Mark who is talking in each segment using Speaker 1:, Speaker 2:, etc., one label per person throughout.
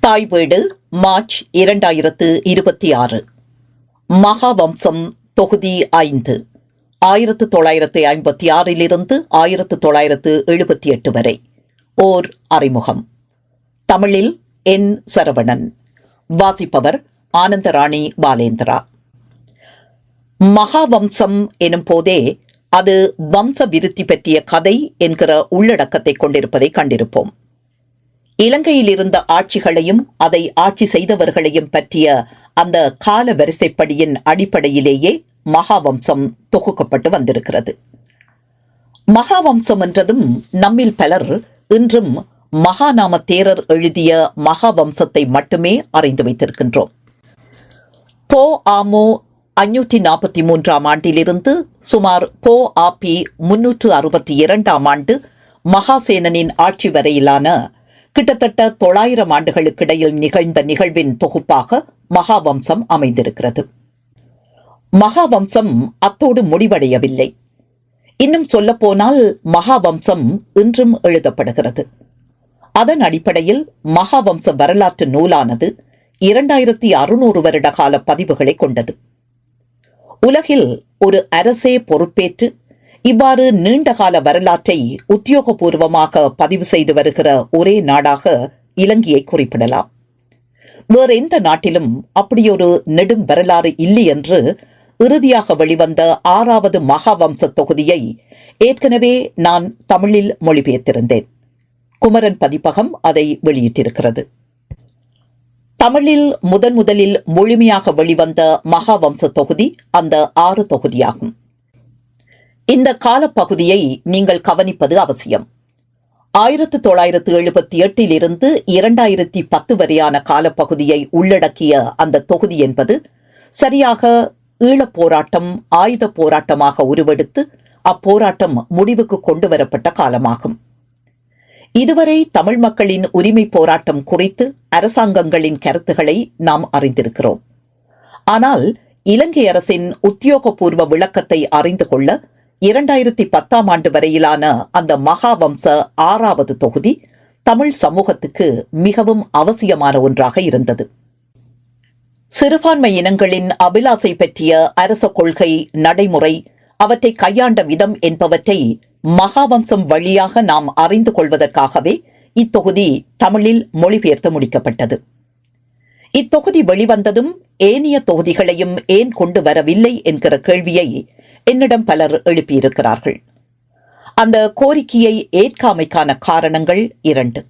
Speaker 1: தாய் வீடு மார்ச் 2026. மகாவம்சம் தொகுதி 5, 1956 1978 வரை. ஓர் அறிமுகம். தமிழில் என். சரவணன். வாசிப்பவர் ஆனந்தராணி பாலேந்திரா. மகாவம்சம் எனும் போதே அது வம்ச விருத்தி பற்றிய கதை என்கிற உள்ளடக்கத்தை கொண்டிருப்பதை கண்டிருப்போம். இலங்கையில் இருந்த ஆட்சிகளையும் அதை ஆட்சி செய்தவர்களையும் பற்றிய அந்த கால வரிசைப்படியின் அடிப்படையிலேயே மகாவம்சம் தொகுக்கப்பட்டு வந்திருக்கிறது. மகாவம்சம் என்றதும் நம்மில் பலர் இன்றும் மகாநாம தேரர் எழுதிய மகாவம்சத்தை மட்டுமே அறிந்து வைத்திருக்கின்றோம். போ. ஆமு 543 ஆண்டிலிருந்து சுமார் போ. ஆபி 362 ஆண்டு மகாசேனனின் ஆட்சி வரையிலான கிட்டத்தட்ட 900 ஆண்டுகளுக்கிடையில் நிகழ்ந்த நிகழ்வின் தொகுப்பாக மகாவம்சம் அமைந்திருக்கிறது. மகாவம்சம் அத்தோடு முடிவடையவில்லை. இன்னும் சொல்லப்போனால் மகாவம்சம் இன்றும் எழுதப்படுகிறது. அதன் அடிப்படையில் மகாவம்ச வரலாற்று நூலானது 2600 வருட கால பதிவுகளை கொண்டது. உலகில் ஒரு அரசே பொறுப்பேற்று இவ்வாறு நீண்டகால வரலாற்றை உத்தியோகபூர்வமாக பதிவு செய்து வருகிற ஒரே நாடாக இலங்கையை குறிப்பிடலாம். வேறு எந்த நாட்டிலும் அப்படியொரு நெடும் வரலாறு இல்லை என்று இறுதியாக வெளிவந்த 6வது மகாவம்ச தொகுதியை ஏற்கனவே நான் தமிழில் மொழிபெயர்த்திருந்தேன். குமரன் பதிப்பகம் அதை வெளியிட்டிருக்கிறது. தமிழில் முதலில் முழுமையாக வெளிவந்த மகாவம்ச தொகுதி அந்த 6 தொகுதியாகும். இந்த காலப்பகுதியை நீங்கள் கவனிப்பது அவசியம். 1978 இருந்து 2010 வரையான காலப்பகுதியை உள்ளடக்கிய அந்த தொகுதி என்பது சரியாக ஈழப் போராட்டம் ஆயுத போராட்டமாக உருவெடுத்து அப்போராட்டம் முடிவுக்கு கொண்டு வரப்பட்ட காலமாகும். இதுவரை தமிழ் மக்களின் உரிமை போராட்டம் குறித்து அரசாங்கங்களின் கருத்துக்களை நாம் அறிந்திருக்கிறோம். ஆனால் இலங்கை அரசின் உத்தியோகபூர்வ விளக்கத்தை அறிந்து கொள்ள 2010 ஆண்டு வரையிலான அந்த மகாவம்ச 6வது தொகுதி தமிழ் சமூகத்துக்கு மிகவும் அவசியமான ஒன்றாக இருந்தது. சிறுபான்மை இனங்களின் அபிலாசை பற்றிய அரச கொள்கை, நடைமுறை, அவற்றை கையாண்ட விதம் என்பவற்றை மகாவம்சம் வழியாக நாம் அறிந்து கொள்வதற்காகவே இத்தொகுதி தமிழில் மொழிபெயர்த்து முடிக்கப்பட்டது. இத்தொகுதி வெளிவந்ததும் ஏனைய தொகுதிகளையும் ஏன் கொண்டு வரவில்லை என்கிற கேள்வியை என்னிடம் பலர் எழுப்பியிருக்கிறார்கள். அந்த கோரிக்கையை ஏற்காமைக்கான காரணங்கள் 2.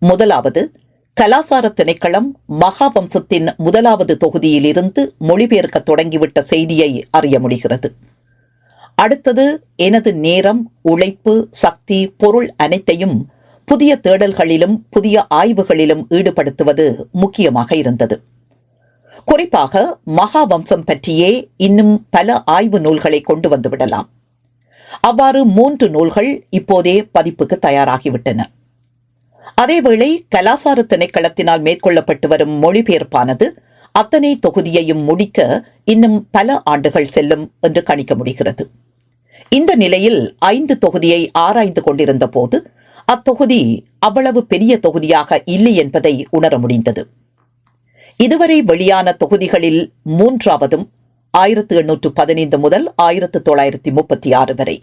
Speaker 1: முதலாவது, கலாசார திணைக்களம் மகாவம்சத்தின் 1வது தொகுதியிலிருந்து மொழிபெயர்க்க தொடங்கிவிட்ட செய்தியை அறிய முடிகிறது. அடுத்தது, எனது நேரம், உழைப்பு, சக்தி, பொருள் அனைத்தையும் புதிய தேடல்களிலும் புதிய ஆய்வுகளிலும் ஈடுபடுத்துவது முக்கியமாக இருந்தது. குறிப்பாக மகாவம்சம் பற்றியே இன்னும் பல ஆய்வு நூல்களை கொண்டு வந்துவிடலாம். அவ்வாறு 3 நூல்கள் இப்போதே பதிப்புக்கு தயாராகிவிட்டன. அதேவேளை கலாசார திணைக்களத்தினால் மேற்கொள்ளப்பட்டு வரும் மொழிபெயர்ப்பானது அத்தனை தொகுதியையும் முடிக்க இன்னும் பல ஆண்டுகள் செல்லும் என்று கணிக்க முடிகிறது. இந்த நிலையில் 5 தொகுதியை ஆராய்ந்து கொண்டிருந்த போது அத்தொகுதி அவ்வளவு பெரிய தொகுதியாக இல்லை என்பதை உணர முடிந்தது. இதுவரை வெளியான தொகுதிகளில் 3வதும் 1815 முதல் 1936 வரை,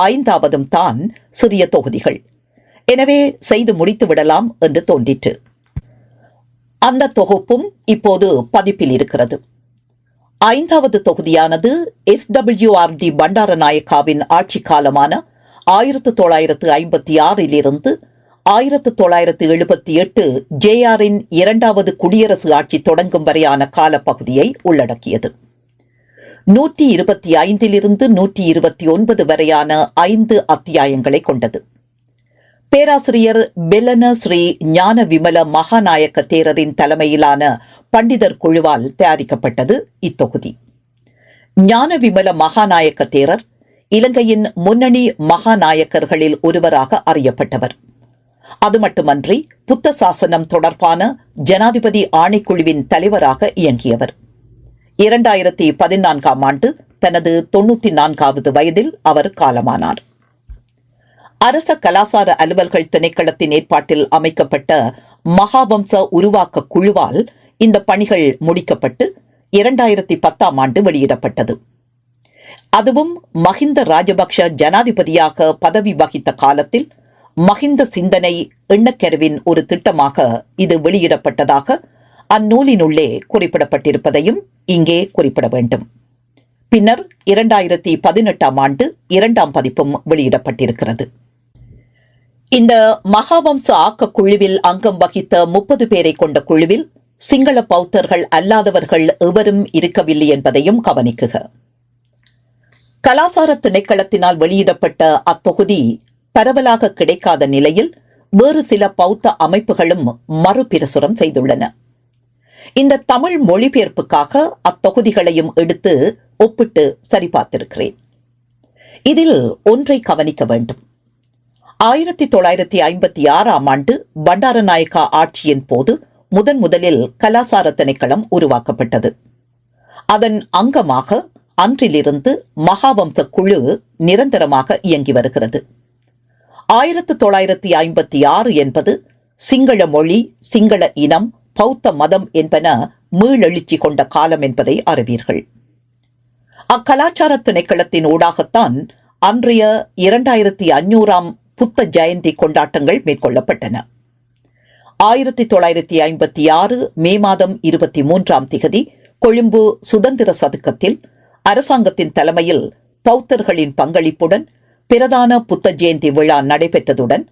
Speaker 1: 5வதும் தான் சிறிய தொகுதிகள். எனவே செய்து முடித்து விடலாம் என்று தோன்றிற்று. அந்த தொகுப்பும் இப்போது பதிப்பில் இருக்கிறது. 5வது தொகுதியானது SWRD பண்டாரநாயக்காவின் ஆட்சி காலமான 1956 இருந்து 1978 JRஇன் 2வது குடியரசு ஆட்சி தொடங்கும் வரையான காலப்பகுதியை உள்ளடக்கியது. 125 இருந்து 129 வரையான 5 அத்தியாயங்களை கொண்டது. பேராசிரியர் பெலன ஸ்ரீ ஞான விமல மகாநாயக்க தேரரின் தலைமையிலான பண்டிதர் குழுவால் தயாரிக்கப்பட்டது இத்தொகுதி. ஞான விமல மகாநாயக்க தேரர் இலங்கையின் முன்னணி மகாநாயக்கர்களில் ஒருவராக அறியப்பட்டவர். அது மட்டுமன்றி புத்த சாசனம் தொடர்பான ஜனாதிபதி ஆணைக்குழுவின் தலைவராக இயங்கியவர். 2014 ஆண்டு தனது 94வது வயதில் அவர் காலமானார். அரச கலாசார அலுவல்கள் திணைக்களத்தின் ஏற்பாட்டில் அமைக்கப்பட்ட மகாவம்ச உருவாக்க குழுவால் இந்த பணிகள் முடிக்கப்பட்டு 2010 வெளியிடப்பட்டது. அதுவும் மஹிந்த ராஜபக்ஷ ஜனாதிபதியாக பதவி வகித்த காலத்தில் மஹிந்த சிந்தனை எண்ணக்கருவின் ஒரு திட்டமாக இது வெளியிடப்பட்டதாக அந்நூலினுள்ளே குறிப்பிடப்பட்டிருப்பதையும் இங்கே குறிப்பிட வேண்டும். பின்னர் 2018 2ஆம் பதிப்பும் வெளியிடப்பட்டிருக்கிறது. இந்த மகாவம்ச ஆக்க குழுவில் அங்கம் வகித்த 30 பேரை கொண்ட குழுவில் சிங்கள பௌத்தர்கள் அல்லாதவர்கள் எவரும் இருக்கவில்லை என்பதையும் கவனிக்குக. கலாசார திணைக்களத்தினால் வெளியிடப்பட்ட அத்தொகுதி பரவலாக கிடைக்காத நிலையில் வேறு சில பௌத்த அமைப்புகளும் மறுபிரசுரம் செய்துள்ளன. இந்த தமிழ் மொழிபெயர்ப்புக்காக அத்தொகுதிகளையும் எடுத்து ஒப்பிட்டு சரிபார்த்திருக்கிறேன். இதில் ஒன்றை கவனிக்க வேண்டும். 1956ஆம் ஆண்டு பண்டாரநாயக்கா ஆட்சியின் போது முதலில் கலாசார திணைக்களம் உருவாக்கப்பட்டது. அதன் அங்கமாக அன்றிலிருந்து மகாவம்ச குழு நிரந்தரமாக இயங்கி வருகிறது. 1956 என்பது சிங்கள மொழி, சிங்கள இனம், பௌத்த மதம் என்பன மீளெழுச்சி கொண்ட காலம் என்பதை அறிவீர்கள். அக்கலாச்சார திணைக்களத்தின் ஊடாகத்தான் அன்றைய 2500ஆம் புத்த ஜெயந்தி கொண்டாட்டங்கள் மேற்கொள்ளப்பட்டன. 1956 மே மாதம் 23ஆம் திகதி கொழும்பு சுதந்திர சதுக்கத்தில் அரசாங்கத்தின் தலைமையில் பௌத்தர்களின் பங்களிப்புடன் பிரதான புத்த ஜெயந்தி விழா நடைபெற்றதுடன்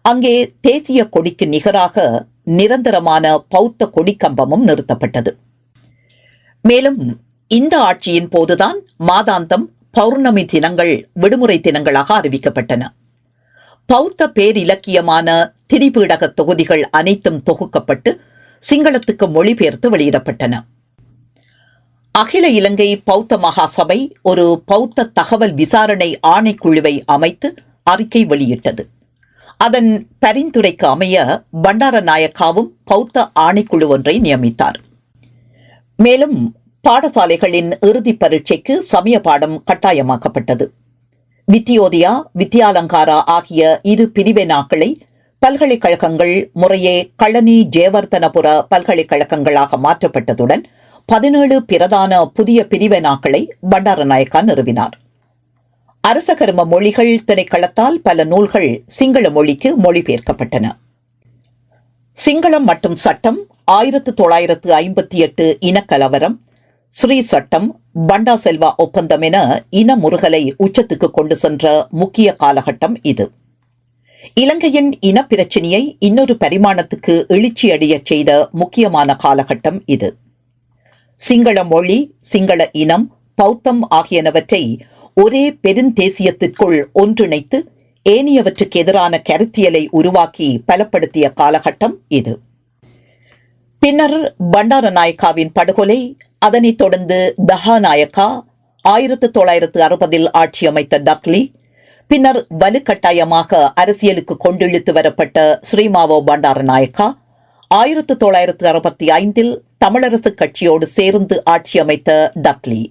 Speaker 1: அங்கே தேசிய கொடிக்கு நிகராக நிரந்தரமான பௌத்த கொடிக்கம்பமும் நிறுத்தப்பட்டது. மேலும் இந்த ஆட்சியின் போதுதான் மாதாந்தம் பௌர்ணமி தினங்கள் விடுமுறை தினங்களாக அறிவிக்கப்பட்டன. பௌத்த பேரிலக்கியமான திரிபீடக தொகுதிகள் அனைத்தும் தொகுக்கப்பட்டு சிங்களத்துக்கு மொழிபெயர்த்து வெளியிடப்பட்டன. அகில இலங்கை பௌத்த மகாசபை ஒரு பௌத்த தகவல் விசாரணை ஆணைக்குழுவை அமைத்து அறிக்கை வெளியிட்டது. அதன் பரிந்துரைக்கு அமைய பண்டாரநாயக்காவும் பௌத்த ஆணைக்குழு ஒன்றை நியமித்தார். மேலும் பாடசாலைகளின் இறுதிப் பரீட்சைக்கு சமய பாடம் கட்டாயமாக்கப்பட்டது. வித்தியோதயா, வித்யாலங்காரா ஆகிய இரு பிரிவினாக்களை பல்கலைக்கழகங்கள் முறையே களனி, ஜெயவர்தனபுர பல்கலைக்கழகங்களாக மாற்றப்பட்டதுடன் 17 பிரதான புதிய பிரிவினாக்களை பண்டாரநாயக்கா நிறுவினார். அரசகர்ம மொழிகள் திணைக்களத்தால் பல நூல்கள் சிங்கள மொழிக்கு மொழிபெயர்க்கப்பட்டன. சிங்களம் மற்றும் சட்டம், 1958 இனக்கலவரம், ஸ்ரீ சட்டம், பண்டா செல்வா ஒப்பந்தம் என இன முறுகலை உச்சத்துக்கு கொண்டு சென்ற முக்கிய காலகட்டம் இது. இலங்கையின் இனப்பிரச்சினையை இன்னொரு பரிமாணத்துக்கு எழுச்சியடைய செய்த முக்கியமான காலகட்டம் இது. சிங்கள மொழி, சிங்கள இனம், பௌத்தம் ஆகியனவற்றை ஒரே பெருந்தேசியத்திற்குள் ஒன்றிணைத்து ஏனையவற்றுக்கு எதிரான கருத்தியலை உருவாக்கி பலப்படுத்திய காலகட்டம் இது. பின்னர் பண்டாரநாயக்காவின் படுகொலை, அதனைத் தொடர்ந்து தஹாநாயக்கா, 1960 ஆட்சி அமைத்த டக்லி, பின்னர் வலுக்கட்டாயமாக அரசியலுக்கு கொண்டிழுத்து வரப்பட்ட ஸ்ரீமாவோ பண்டாரநாயக்கா, 1965 தமிழரசு கட்சியோடு சேர்ந்து ஆட்சி அமைத்த டக்லி,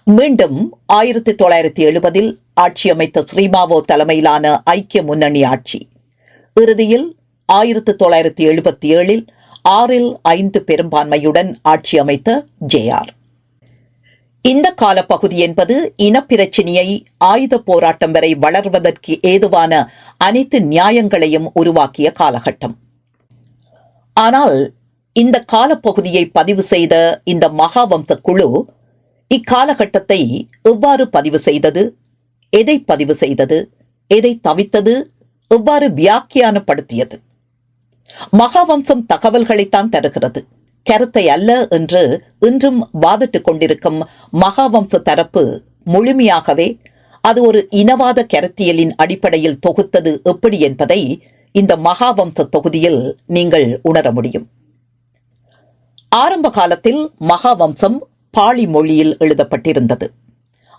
Speaker 1: மீண்டும் 1970 ஆட்சி அமைத்த ஸ்ரீமாவோ தலைமையிலான ஐக்கிய முன்னணி ஆட்சி, இறுதியில் 1977 6/5 பெரும்பான்மையுடன் ஆட்சி அமைத்த ஜேஆர். இந்த காலப்பகுதி என்பது இனப்பிரச்சினையை ஆயுத போராட்டம் வரை வளர்வதற்கு ஏதுவான அனைத்து நியாயங்களையும் உருவாக்கிய காலகட்டம். ஆனால் இந்த காலப்பகுதியை பதிவு செய்த இந்த மகாவம்ச குழு இக்காலகட்டத்தை எவ்வாறு பதிவு செய்தது, எதை பதிவு செய்தது, எதை தவித்தது, எவ்வாறு வியாக்கியானப்படுத்தியது? மகாவம்சம் தகவல்களைத்தான் தருகிறது, கருத்தை அல்ல என்று இன்றும் வாதிட்டுக் கொண்டிருக்கும் மகாவம்ச தரப்பு முழுமையாகவே அது ஒரு இனவாத கருத்தியலின் அடிப்படையில் தொகுத்தது எப்படி என்பதை இந்த மகாவம்ச தொகுதியில் நீங்கள் உணர முடியும். ஆரம்ப காலத்தில் மகாவம்சம் பாளி மொழியில் எழுதப்பட்டிருந்தது.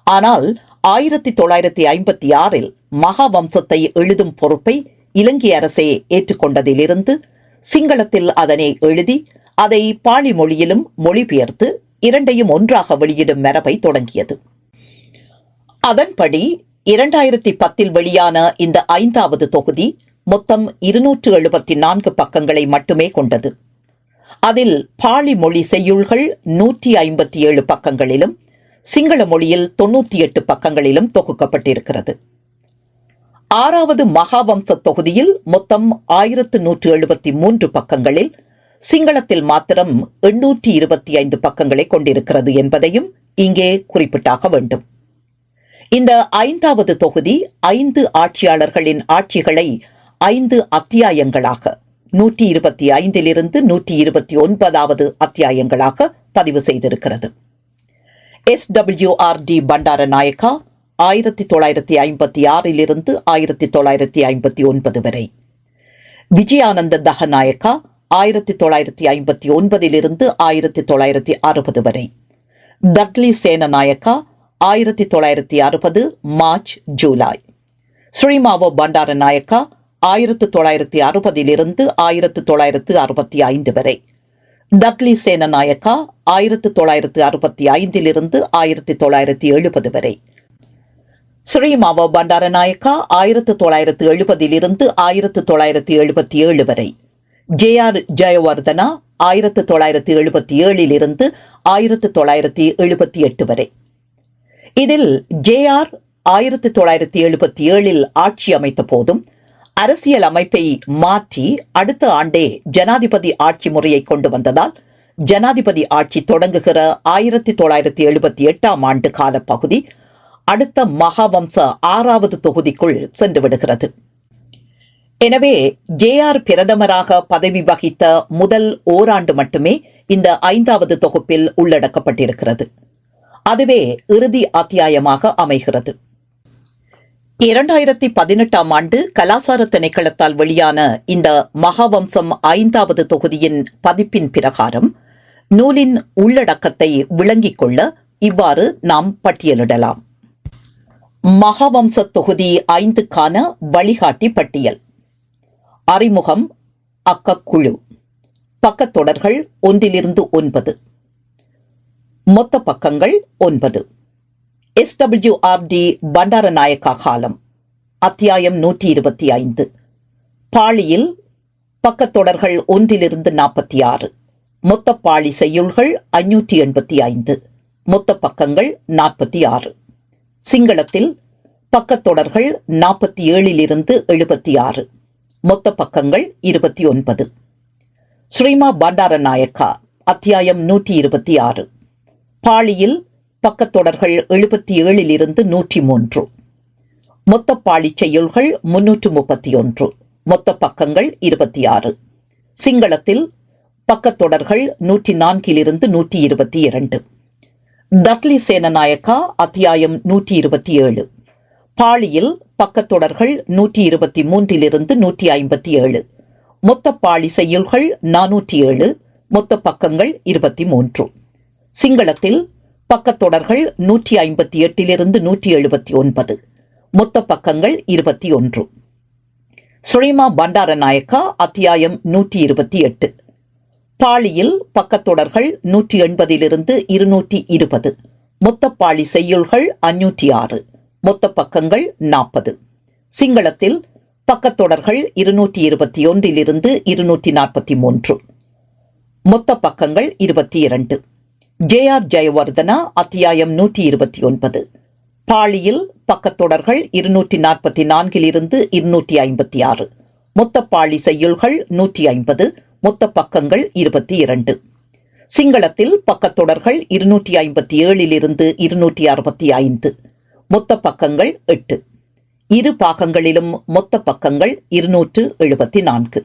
Speaker 1: ஆனால் 1956 மகாவம்சத்தை எழுதும் பொறுப்பை இலங்கை அரசே ஏற்றுக்கொண்டதிலிருந்து சிங்களத்தில் அதனை எழுதி அதை பாளி மொழியிலும் மொழிபெயர்த்து இரண்டையும் ஒன்றாக வெளியிடும் மரபை தொடங்கியது. அதன்படி 2010 வெளியான இந்த 5வது தொகுதி மொத்தம் 274 பக்கங்களை மட்டுமே கொண்டது. அதில் பாளி மொழி செய்யுள்கள் 157 பக்கங்களிலும் சிங்கள மொழியில் 98 பக்கங்களிலும் தொகுக்கப்பட்டிருக்கிறது. 6வது மகாவம்ச தொகுதியில் மொத்தம் 1173 பக்கங்களில் சிங்களத்தில் மாத்திரம் 825 பக்கங்களை கொண்டிருக்கிறது என்பதையும் இங்கே குறிப்பிட்டாக வேண்டும். இந்த 5வது தொகுதி 5 ஆட்சியாளர்களின் ஆட்சிகளை 5 அத்தியாயங்களாக 125 129வது அத்தியாயங்களாக பதிவு செய்திருக்கிறது. SWRD பண்டாரநாயக்கா 1956 1959 வரை, விஜயானந்த தகநாயக்கா 1959 1960 வரை, டட்லி சேனநாயக்கா 1960 மார்ச் ஜூலை, ஸ்ரீமாவோ பண்டாரநாயக்கா 1960 1965 வரை, டட்லி சேனநாயக்கா 1965 1970 வரை, ஸ்ரீமாவோ பண்டாரநாயக்கா 1970 1977 வரை, JR ஜெயவர்தனா 1977 1978 வரை. இதில் JR 1977 ஆட்சி அமைத்த போதும் அரசியல் அமைப்பை மாற்றி அடுத்த ஆண்டே ஜனாதிபதி ஆட்சி முறையை கொண்டு வந்ததால் ஜனாதிபதி ஆட்சி தொடங்குகிற 1978 ஆண்டு காலப்பகுதி அடுத்த மகாவம்ச 6வது தொகுதிக்குள் சென்று விடுகிறது. எனவே JR பிரதமராக பதவி வகித்த முதல் ஓராண்டு மட்டுமே இந்த 5வது தொகுப்பில் உள்ளடக்கப்பட்டிருக்கிறது. அதுவே இறுதி அத்தியாயமாக அமைகிறது. 2018 ஆண்டு கலாசார திணைக்களத்தால் வெளியான இந்த மகாவம்சம் 5வது தொகுதியின் பதிப்பின் பிரகாரம் நூலின் உள்ளடக்கத்தை விளங்கிக் கொள்ள இவ்வாறு நாம் பட்டியலிடலாம். மகாவம்ச தொகுதி 5க்கான வழிகாட்டி பட்டியல். அறிமுகம், அக்கக்குழு, பக்கத்தொடர்கள் 1-9, மொத்த பக்கங்கள் 9. SWRD பண்டாரநாயக்கா காலம், அத்தியாயம் 125, பாளியில் பக்கத்தொடர்கள் 1-46, மொத்த பாளி செய்யுள்கள் 585, மொத்த பக்கங்கள் 46. சிங்களத்தில் பக்கத்தொடர்கள் 47-76, மொத்த பக்கங்கள் 29. ஸ்ரீமா பண்டாரநாயக்கா அத்தியாயம் 126, பாளியில் பக்கத்தொடர்கள் 77-103, மொத்த பாளி செய்யுள்கள் 331, மொத்த பக்கங்கள் 26. சிங்களத்தில் பக்கத்தொடர்கள் 104-122. டட்லி சேனநாயக்கா அத்தியாயம் 127, பாளியில் பக்கத்தொடர்கள் 123-157, மொத்த பாளி செய்யுள்கள் 407, மொத்த பக்கங்கள் 23. சிங்களத்தில் பக்கத்தொடர்கள் 158-179, மொத்த பக்கங்கள் 21. ஸ்ரீமா பண்டாரநாயக்கா அத்தியாயம் 128, பாளியில் பக்கத்தொடர்கள் 180-220, மொத்த பாளி செய்யுள்கள் 506, மொத்த பக்கங்கள் 40. சிங்களத்தில் பக்கத்தொடர்கள் 221-243, மொத்த பக்கங்கள் 22. JR ஜெயவர்தனா அத்தியாயம் 129, பாளியில் பக்கத்தொடர்கள் 244-256, மொத்த பாளி செய்யுள்கள் 150, மொத்த பக்கங்கள் 22. சிங்களத்தில் பக்கத்தொடர்கள் 257-265, மொத்த பக்கங்கள் 8. இரு பாகங்களிலும் மொத்த பக்கங்கள் 274.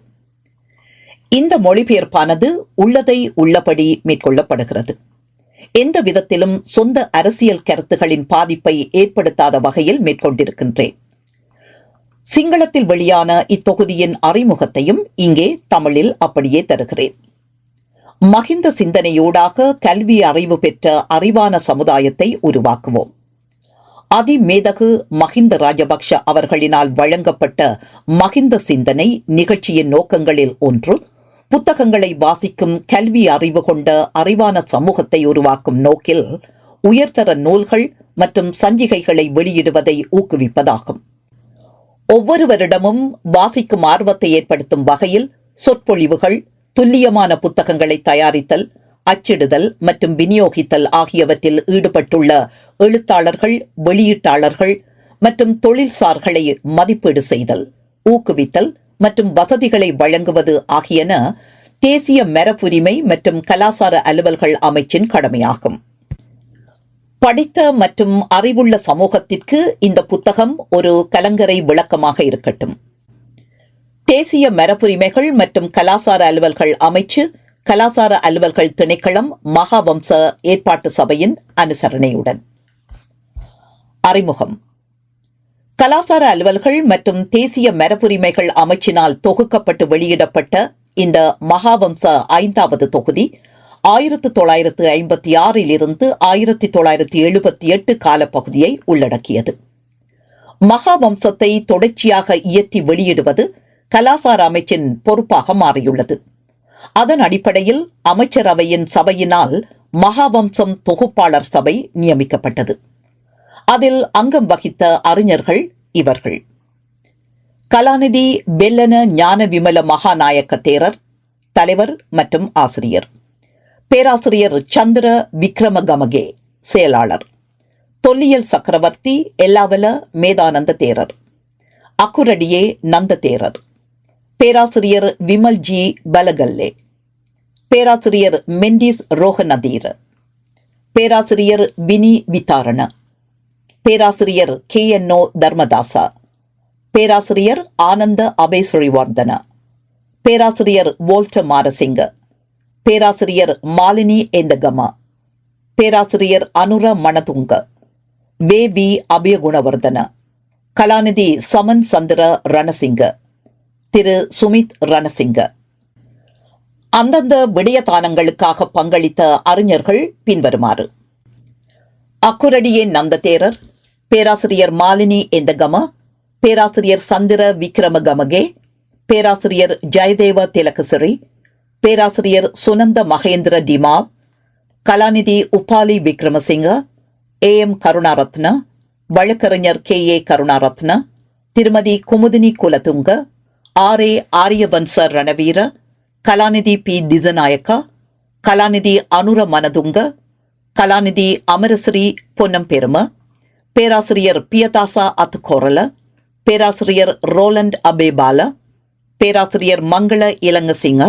Speaker 1: இந்த மொழிபெயர்ப்பானது உள்ளதை உள்ளபடி மேற்கொள்ளப்படுகிறது. எந்த விதத்திலும் சொந்த அரசியல் கருத்துகளின் பாதிப்பை ஏற்படுத்தாத வகையில் மேற்கொண்டிருக்கின்றேன். சிங்களத்தில் வெளியான இத்தொகுதியின் அறிமுகத்தையும் இங்கே தமிழில் அப்படியே தருகிறேன். மகிந்த சிந்தனையூடாக கல்வி அறிவு பெற்ற அறிவான சமுதாயத்தை உருவாக்குவோம். அதிமேதகு மஹிந்த ராஜபக்ஷ அவர்களினால் வழங்கப்பட்ட மஹிந்த சிந்தனை நிகழ்ச்சியின் நோக்கங்களில் ஒன்று, புத்தகங்களை வாசிக்கும் கல்வி அறிவு கொண்ட அறிவான சமூகத்தை உருவாக்கும் நோக்கில் உயர்தர நூல்கள் மற்றும் சஞ்சிகைகளை வெளியிடுவதை ஊக்குவிப்பதாகும். ஒவ்வொருவரிடமும் வாசிக்கும் ஆர்வத்தை ஏற்படுத்தும் வகையில் சொற்பொழிவுகள், துல்லியமான புத்தகங்களை தயாரித்தல், அச்சிடுதல் மற்றும் விநியோகித்தல் ஆகியவற்றில் ஈடுபட்டுள்ள எழுத்தாளர்கள், வெளியீட்டாளர்கள் மற்றும் தொழில்சார்களை மதிப்பீடு செய்தல், ஊக்குவித்தல் மற்றும் வசதிகளை வழங்குவது ஆகியன தேசிய மரபுரிமை மற்றும் கலாசார அலுவல்கள் அமைச்சின் கடமையாகும். படித்த மற்றும் அறிவுள்ள சமூகத்திற்கு இந்த புத்தகம் ஒரு கலங்கரை விளக்கமாக இருக்கட்டும். தேசிய மரபுரிமைகள் மற்றும் கலாசார அலுவல்கள் அமைச்சு, கலாசார அலுவல்கள் திணைக்களம், மகாவம்ச ஏற்பாட்டு சபையின் அனுசரணையுடன். அறிமுகம். கலாசார அலுவல்கள் மற்றும் தேசிய மரபுரிமைகள் அமைச்சினால் தொகுக்கப்பட்டு வெளியிடப்பட்ட இந்த மகாவம்ச 5வது தொகுதி 1956 இருந்து 1978 காலப்பகுதியை உள்ளடக்கியது. மகாவம்சத்தை தொடர்ச்சியாக இயற்றி வெளியிடுவது கலாசார அமைச்சின் பொறுப்பாக மாறியுள்ளது. அதன் அடிப்படையில் அமைச்சரவையின் சபையினால் மகாவம்சம் தொகுப்பாளர் சபை நியமிக்கப்பட்டது. அதில் அங்கம் வகித்த அறிஞர்கள் இவர்கள்: கலாநிதி பெல்லன ஞான விமல மகாநாயக்க தேரர், தலைவர் மற்றும் ஆசிரியர்; பேராசிரியர் சந்திர விக்ரமகமகே, செயலாளர்; தொல்லியல் சக்கரவர்த்தி எல்லாவல மேதானந்த தேரர்; அக்குரடியே நந்த தேரர்; பேராசிரியர் விமல் ஜி பலகல்லே; பேராசிரியர் மெண்டிஸ் ரோஹநதீர்; பேராசிரியர் வினி விதாரண; பேராசிரியர் KNO தர்மதாசா; பேராசிரியர் ஆனந்த அபேஸ்வரிவர்தன; பேராசிரியர் வோல்டர் மாரசிங்க; பேராசிரியர் மாலினி எந்தகம; பேராசிரியர் அனுர மணதுங்க; வி அபயகுணவர்தன; கலாநிதி சமன் சந்திர ரணசிங்க; திரு சுமித் ரணசிங்க. அந்தந்த விடயதானங்களுக்காக பங்களித்த அறிஞர்கள் பின்வருமாறு: அக்குரடியே நந்த தேரர், பேராசிரியர் மாலினி எந்தகம, பேராசிரியர் சந்திர விக்ரமகமகே, பேராசிரியர் ஜெயதேவ திலகசிறி, பேராசிரியர் சுனந்த மகேந்திர டிமால், கலாநிதி உபாலி விக்ரமசிங்க, AM கருணாரத்ன, வழக்கறிஞர் KA கருணாரத்ன, திருமதி குமுதினி குலதுங்க, RA ஆரியவன்ச ரணவீர, கலாநிதி P திசநாயக்கா, கலாநிதி அனுர மனதுங்க, கலாநிதி அமரஸ்ரீ பொன்னம்பெரும, பேராசிரியர் பியதாசா அத்துக்கோரல, பேராசிரியர் ரோலண்ட் அபேபால, பேராசிரியர் மங்கள இலங்கசிங்க,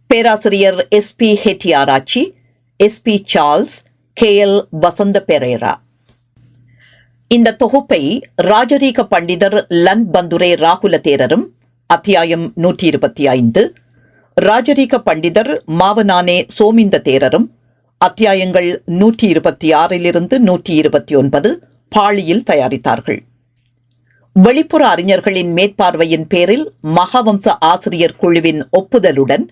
Speaker 1: பேராசிரியர் SP Hettiarachchi, SP Charles, KL வசந்த பெரேரா. இந்த தொகுப்பை ராஜரீக பண்டிதர் லன் பந்துரே ராகுல தேரரும், அத்தியாயம் 125, ராஜரீக பண்டிதர் மாவனானே சோமிந்த தேரரும், அத்தியாயங்கள் 126 129 பாளியில் தயாரித்தார்கள். வெளிப்புற அறிஞர்களின் மேற்பார்வையின் பேரில் மகாவம்ச ஆசிரியர் குழுவின் ஒப்புதலுடன்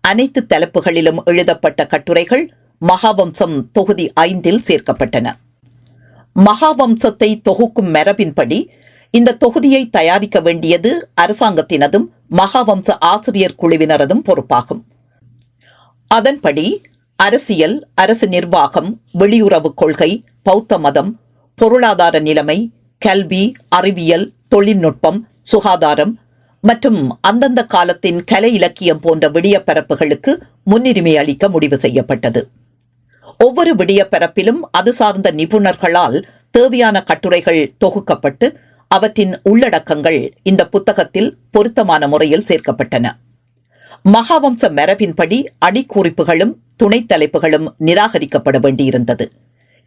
Speaker 1: அனைத்து தலைப்புகளிலும் எழுதப்பட்ட கட்டுரைகள் மகாவம்சம் தொகுதி 5 சேர்க்கப்பட்டன. மகாவம்சத்தை தொகுக்கும் மரபின்படி இந்த தொகுதியை தயாரிக்க வேண்டியது அரசாங்கத்தினதும் மகாவம்ச ஆசிரியர் குழுவினரதும் பொறுப்பாகும். அதன்படி அரசியல், அரசு நிர்வாகம், வெளியுறவு கொள்கை, பௌத்த மதம், பொருளாதார நிலைமை, கல்வி, அறிவியல், தொழில்நுட்பம், சுகாதாரம் மற்றும் அந்தந்த காலத்தின் கலை இலக்கியம் போன்ற விடியப்பரப்புகளுக்கு முன்னுரிமை அளிக்க முடிவு செய்யப்பட்டது. ஒவ்வொரு விடியப்பரப்பிலும் அது சார்ந்த நிபுணர்களால் தேவையான கட்டுரைகள் தொகுக்கப்பட்டு அவற்றின் உள்ளடக்கங்கள் இந்த புத்தகத்தில் பொருத்தமான முறையில் சேர்க்கப்பட்டன. மகாவம்ச மரபின்படி அடிக்குறிப்புகளும் துணைத் தலைப்புகளும் நிராகரிக்கப்பட வேண்டியிருந்தது.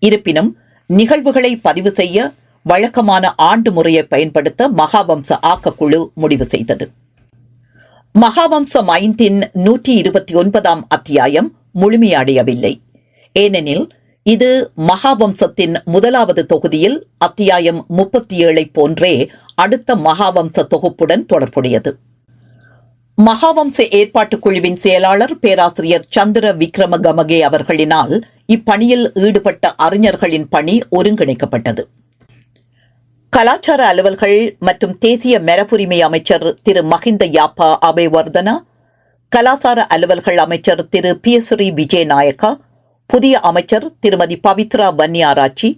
Speaker 1: இருப்பினும் நிகழ்வுகளை பதிவு செய்ய வழக்கமான ஆண்டு முறையை பயன்படுத்த மகாவம்ச ஆக்கக்குழு முடிவு செய்தது. மகாவம்சம் 5 129 அத்தியாயம் முழுமையடையவில்லை. ஏனெனில் இது மகாவம்சத்தின் 1வது தொகுதியில் அத்தியாயம் 37 போன்றே அடுத்த மகாவம்ச தொகுப்புடன் தொடர்புடையது. மகாவம்ச ஏற்பாட்டுக் குழுவின் செயலாளர் பேராசிரியர் சந்திர விக்ரமகமகே அவர்களினால் இப்பணியில் ஈடுபட்ட அறிஞர்களின் பணி ஒருங்கிணைக்கப்பட்டது. கலாச்சார அலுவல்கள் மற்றும் தேசிய மரபுரிமை அமைச்சர் திரு மஹிந்த யாப்பா அபேவர்தனா, கலாசார அலுவல்கள் அமைச்சர் திரு பியஸ்ரீ விஜயநாயக்கா, புதிய அமைச்சர் திருமதி பவித்ரா வன்னியாராச்சி,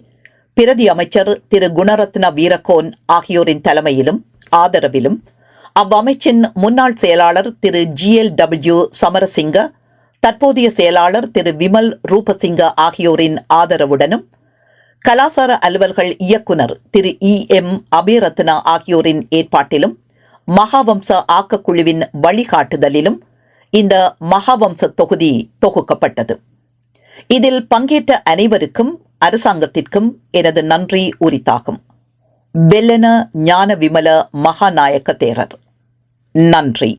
Speaker 1: பிரதி அமைச்சர் திரு குணரத்ன வீரகோன் ஆகியோரின் தலைமையிலும் ஆதரவிலும் அவ்வமைச்சின் முன்னாள் செயலாளர் திரு GLW சமரசிங்க, தற்போதைய செயலாளர் திரு விமல் ரூபசிங்க ஆகியோரின் ஆதரவுடனும் கலாசார அலுவல்கள் இயக்குனர் திரு EM அபிரத்னா ஆகியோரின் ஏற்பாட்டிலும் மகாவம்ச ஆக்கக்குழுவின் வழிகாட்டுதலிலும் இந்த மகாவம்ச தொகுதி தொகுக்கப்பட்டது. இதில் பங்கேற்ற அனைவருக்கும் அரசாங்கத்திற்கும் எனது நன்றி உரித்தாகும். வெல்லன ஞான விமல மகாநாயக்க தேரர். நன்றி.